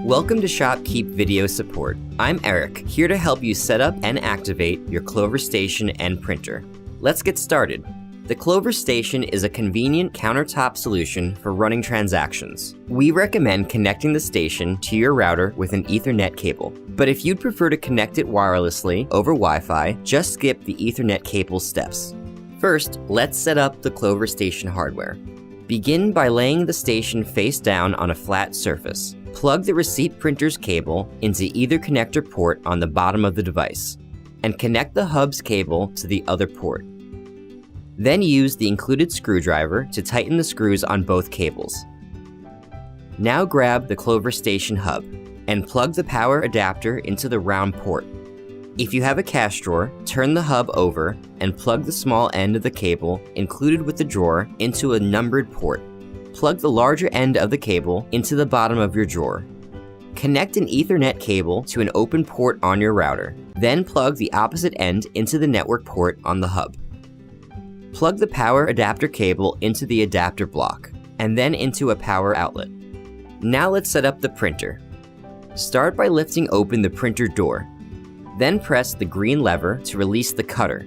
Welcome to ShopKeep Video Support. I'm Eric, here to help you set up and activate your Clover station and printer. Let's get started. The Clover station is a convenient countertop solution for running transactions. We recommend connecting the station to your router with an Ethernet cable. But if you'd prefer to connect it wirelessly over Wi-Fi, just skip the Ethernet cable steps. First, let's set up the Clover station hardware. Begin by laying the station face down on a flat surface. Plug the receipt printer's cable into either connector port on the bottom of the device, and connect the hub's cable to the other port. Then use the included screwdriver to tighten the screws on both cables. Now grab the Clover station hub and plug the power adapter into the round port. If you have a cash drawer, turn the hub over and plug the small end of the cable included with the drawer into a numbered port. Plug the larger end of the cable into the bottom of your drawer. Connect an Ethernet cable to an open port on your router. Then plug the opposite end into the network port on the hub. Plug the power adapter cable into the adapter block, and then into a power outlet. Now let's set up the printer. Start by lifting open the printer door. Then press the green lever to release the cutter.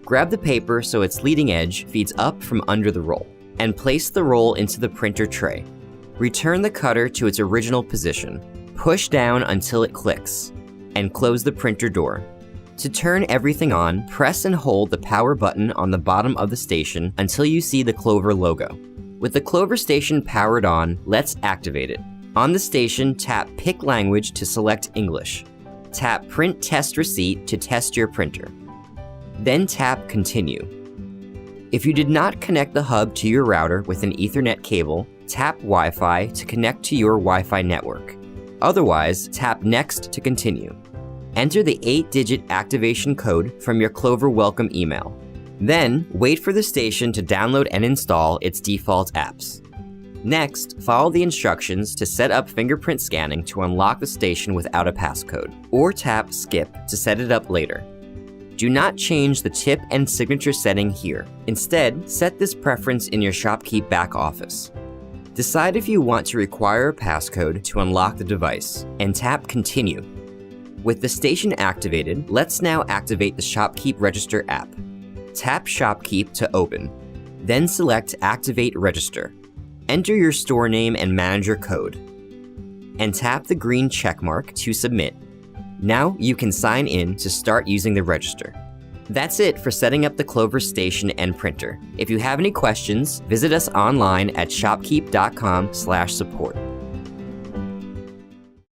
Grab the paper so its leading edge feeds up from under the roll, and place the roll into the printer tray. Return the cutter to its original position. Push down until it clicks, and close the printer door. To turn everything on, press and hold the power button on the bottom of the station until you see the Clover logo. With the Clover station powered on, let's activate it. On the station, tap Pick Language to select English. Tap Print Test Receipt to test your printer. Then tap Continue. If you did not connect the hub to your router with an Ethernet cable, tap Wi-Fi to connect to your Wi-Fi network. Otherwise, tap Next to continue. Enter the 8-digit activation code from your Clover welcome email. Then, wait for the station to download and install its default apps. Next, follow the instructions to set up fingerprint scanning to unlock the station without a passcode, or tap Skip to set it up later. Do not change the tip and signature setting here. Instead, set this preference in your ShopKeep back office. Decide if you want to require a passcode to unlock the device, and tap Continue. With the station activated, let's now activate the ShopKeep Register app. Tap ShopKeep to open, then select Activate Register. Enter your store name and manager code, and tap the green checkmark to submit. Now you can sign in to start using the register. That's it for setting up the Clover station and printer. If you have any questions, visit us online at shopkeep.com/support.